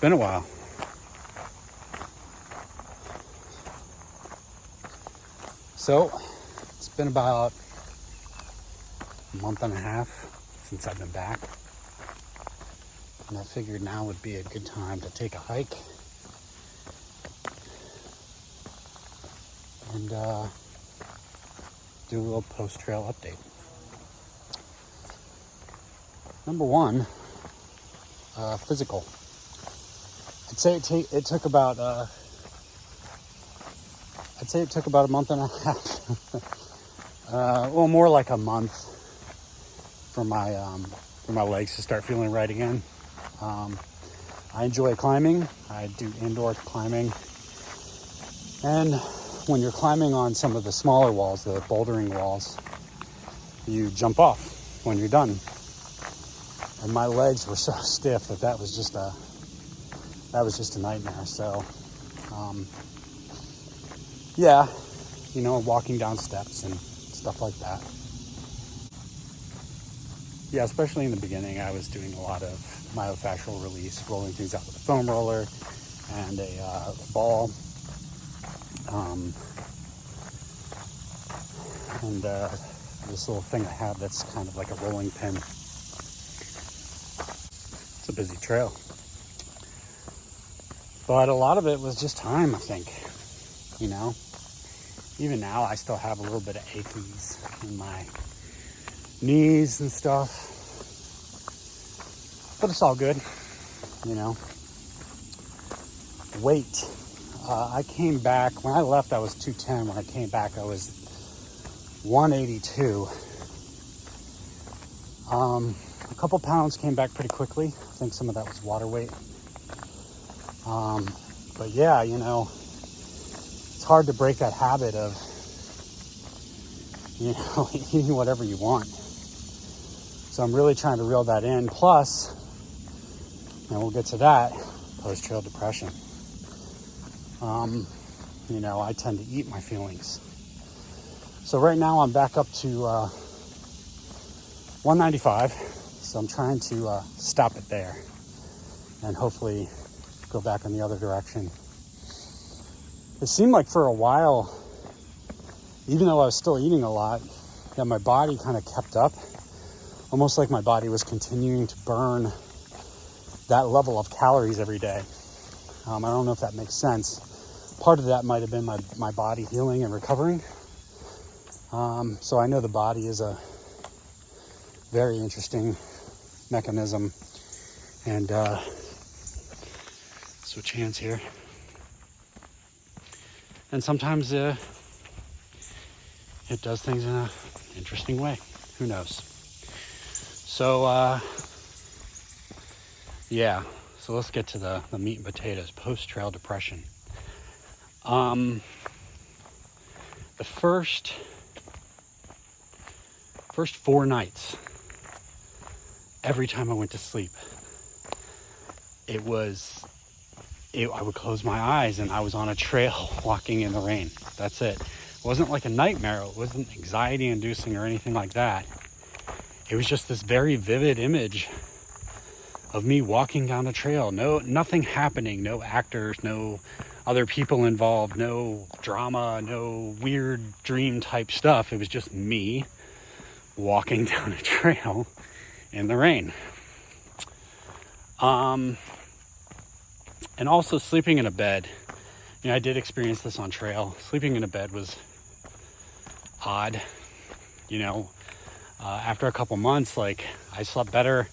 been a while. So, it's been about a month and a half since I've been back. And I figured now would be a good time to take a hike and do a little post-trail update. Number one, physical. I'd say it took about a month and a half. Well, more like a month for my legs to start feeling right again. I enjoy climbing. I do indoor climbing, and when you're climbing on some of the smaller walls, the bouldering walls, you jump off when you're done. And my legs were so stiff that was just a nightmare. So, yeah, walking down steps and stuff like that. Yeah, especially in the beginning, I was doing a lot of myofascial release, rolling things out with a foam roller and a ball. And this little thing I have that's kind of like a rolling pin. It's a busy trail. But a lot of it was just time, I think. Even now I still have a little bit of aches in my knees and stuff. But it's all good, Weight. I came back, when I left I was 210. When I came back I was 182. A couple pounds came back pretty quickly. I think some of that was water weight. But yeah, it's hard to break that habit of, eating whatever you want. So I'm really trying to reel that in. Plus, and we'll get to that, post-trail depression. I tend to eat my feelings. So right now I'm back up to 195. So I'm trying to stop it there and hopefully go back in the other direction. It seemed like for a while, even though I was still eating a lot, that my body kind of kept up. Almost like my body was continuing to burn that level of calories every day. I don't know if that makes sense. Part of that might have been my body healing and recovering. So I know the body is a very interesting mechanism. And switch hands here. And sometimes it does things in an interesting way. Who knows? So, yeah. So let's get to the meat and potatoes, post-trail depression. The first 4 nights, every time I went to sleep, I would close my eyes and I was on a trail walking in the rain. That's it. It wasn't like a nightmare. It wasn't anxiety inducing or anything like that. It was just this very vivid image of me walking down a trail. Nothing happening, no actors, no other people involved, no drama, no weird dream type stuff. It was just me walking down a trail in the rain. And also sleeping in a bed. I did experience this on trail. Sleeping in a bed was odd. After a couple months, I slept better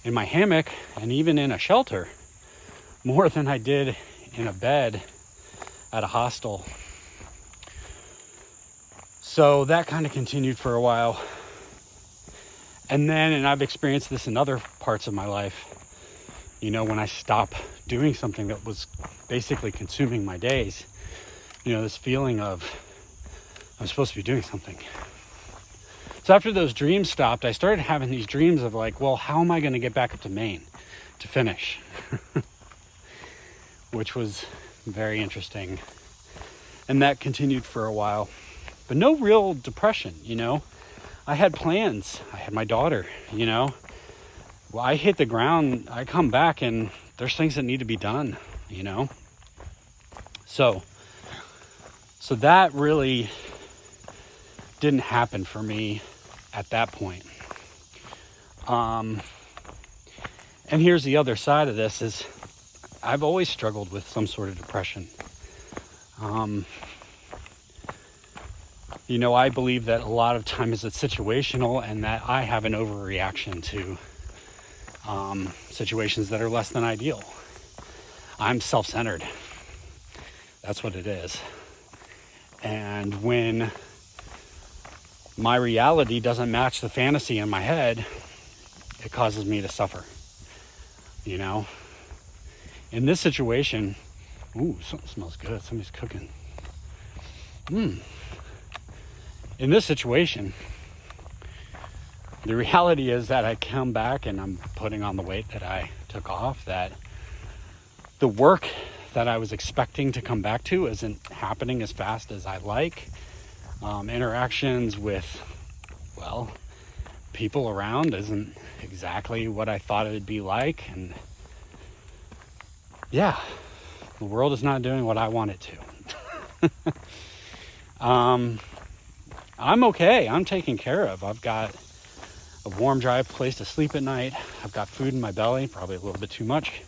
in my hammock and even in a shelter more than I did in a bed at a hostel. So that kind of continued for a while. And I've experienced this in other parts of my life. When I stop doing something that was basically consuming my days, this feeling of I'm supposed to be doing something. So after those dreams stopped, I started having these dreams of how am I going to get back up to Maine to finish? Which was very interesting. And that continued for a while. But no real depression, I had plans. I had my daughter, Well, I hit the ground. I come back and there's things that need to be done, you know? So that really didn't happen for me at that point. And here's the other side of this is I've always struggled with some sort of depression. You know, I believe that a lot of times it's situational and that I have an overreaction to situations that are less than ideal. I'm self-centered. That's what it is. And when my reality doesn't match the fantasy in my head, it causes me to suffer. You know? In this situation, ooh, something smells good. Somebody's cooking. In this situation, the reality is that I come back and I'm putting on the weight that I took off, that the work that I was expecting to come back to isn't happening as fast as I like. Interactions with, well, people around isn't exactly what I thought it would be like. And yeah, the world is not doing what I want it to. I'm okay. I'm taken care of. I've got a warm, dry place to sleep at night. I've got food in my belly, probably a little bit too much.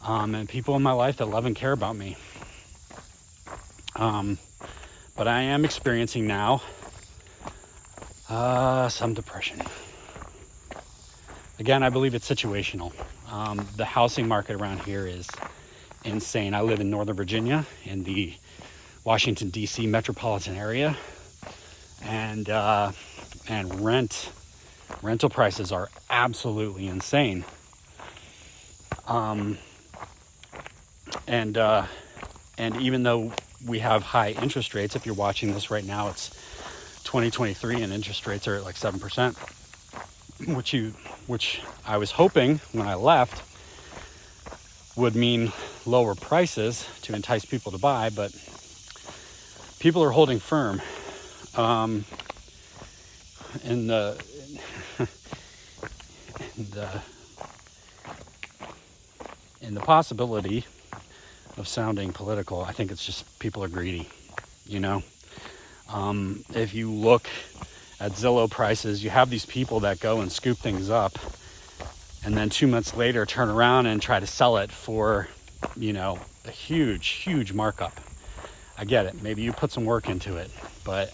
And people in my life that love and care about me. But I am experiencing now some depression. Again, I believe it's situational. The housing market around here is insane. I live in Northern Virginia in the Washington, D.C. metropolitan area. And rental prices are absolutely insane. And even though we have high interest rates, if you're watching this right now, it's 2023 and interest rates are at like 7%, which I was hoping when I left would mean lower prices to entice people to buy, but people are holding firm. In the possibility of sounding political, I think it's just people are greedy, you know. If you look at Zillow prices, you have these people that go and scoop things up and then 2 months later turn around and try to sell it for, you know, a huge markup. I get it. Maybe you put some work into it, but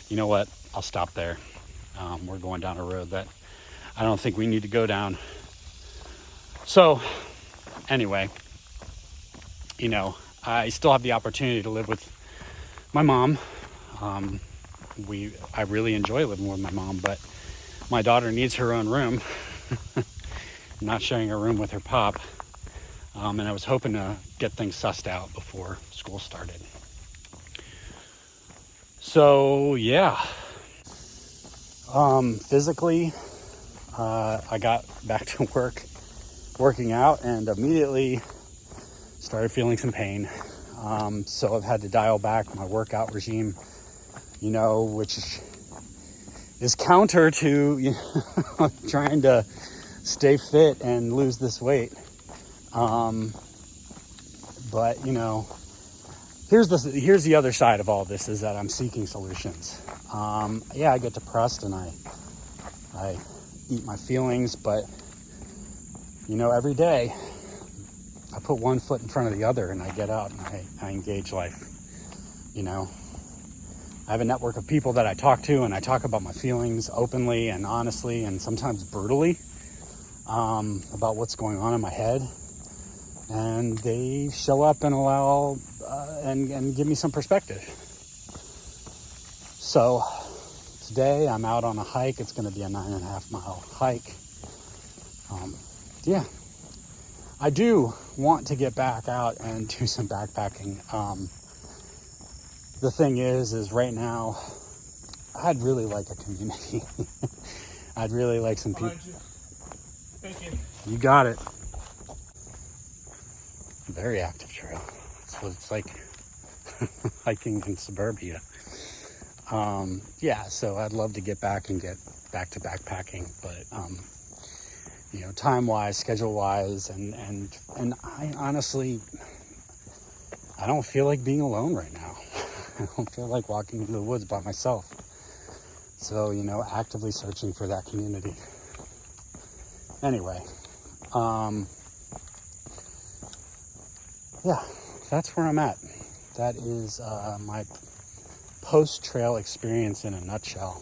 you know what? I'll stop there. We're going down a road that I don't think we need to go down. So anyway, you know, I still have the opportunity to live with my mom. I really enjoy living with my mom, but my daughter needs her own room. I'm not sharing a room with her pop. And I was hoping to get things sussed out before school started. So yeah, physically, I got back to working out and immediately started feeling some pain. So I've had to dial back my workout regime, you know, which is counter to, you know, trying to stay fit and lose this weight. But you know, here's the other side of all this, is that I'm seeking solutions. Yeah, I get depressed and I eat my feelings, but you know, every day I put one foot in front of the other and I get out and I engage life. You know, I have a network of people that I talk to, and I talk about my feelings openly and honestly and sometimes brutally, about what's going on in my head. And they show up and allow and give me some perspective. So today I'm out on a hike. It's going to be a 9.5 mile hike. Yeah, I do want to get back out and do some backpacking. The thing is right now, I'd really like a community. I'd really like some people. Thank you. You got it. Very active trail. That's what it's like hiking in suburbia. Yeah, so I'd love to get back and get back to backpacking, but you know, time-wise, schedule-wise, and I honestly, I don't feel like being alone right now. I don't feel like walking into the woods by myself. So, you know, actively searching for that community. Anyway, yeah, that's where I'm at. That is my post-trail experience in a nutshell.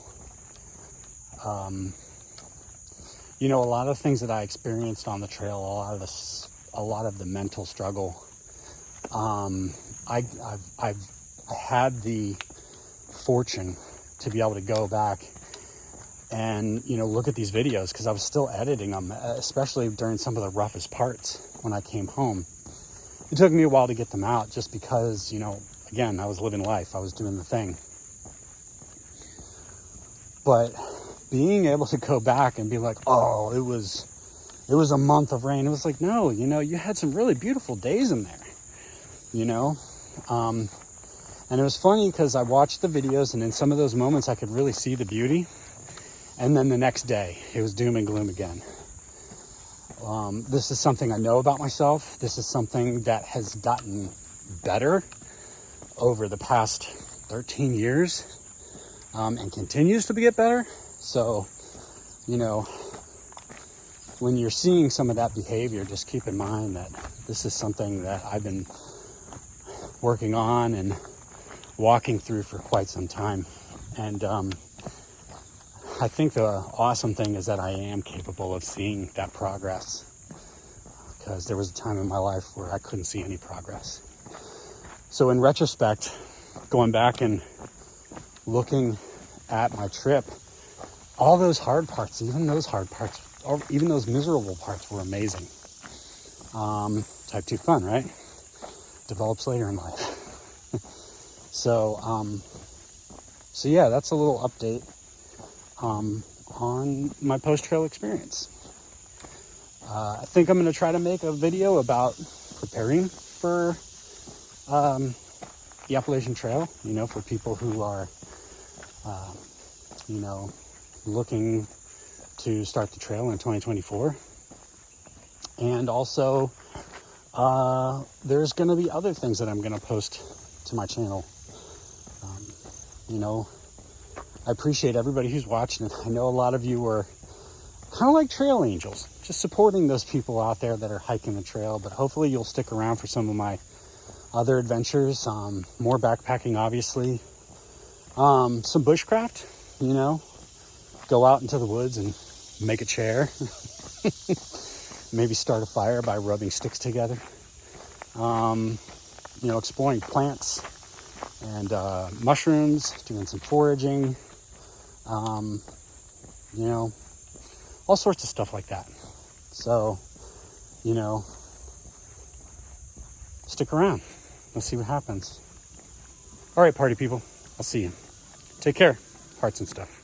You know, a lot of things that I experienced on the trail, a lot of the mental struggle. I had the fortune to be able to go back and, you know, look at these videos because I was still editing them, especially during some of the roughest parts when I came home. It took me a while to get them out just because, you know, again, I was living life. I was doing the thing. But being able to go back and be like, oh, it was a month of rain. It was like, no, you know, you had some really beautiful days in there, you know? And it was funny because I watched the videos and in some of those moments I could really see the beauty. And then the next day it was doom and gloom again. This is something I know about myself. This is something that has gotten better over the past 13 years and continues to get better. So, you know, when you're seeing some of that behavior, just keep in mind that this is something that I've been working on and walking through for quite some time. And I think the awesome thing is that I am capable of seeing that progress, because there was a time in my life where I couldn't see any progress. So in retrospect, going back and looking at my trip, all those hard parts, even those hard parts, or even those miserable parts were amazing. Type 2 fun, right? Develops later in life. So yeah, that's a little update on my post-trail experience. I think I'm going to try to make a video about preparing for the Appalachian Trail, you know, for people who are, you know, looking to start the trail in 2024. And also, there's going to be other things that I'm going to post to my channel. You know, I appreciate everybody who's watching it. I know a lot of you are kind of like trail angels, just supporting those people out there that are hiking the trail, but hopefully you'll stick around for some of my other adventures, more backpacking, obviously, some bushcraft, you know, go out into the woods and make a chair, maybe start a fire by rubbing sticks together, you know, exploring plants and mushrooms, doing some foraging, you know, all sorts of stuff like that. So, you know, stick around. Let's see what happens. All right, party people. I'll see you. Take care. Hearts and stuff.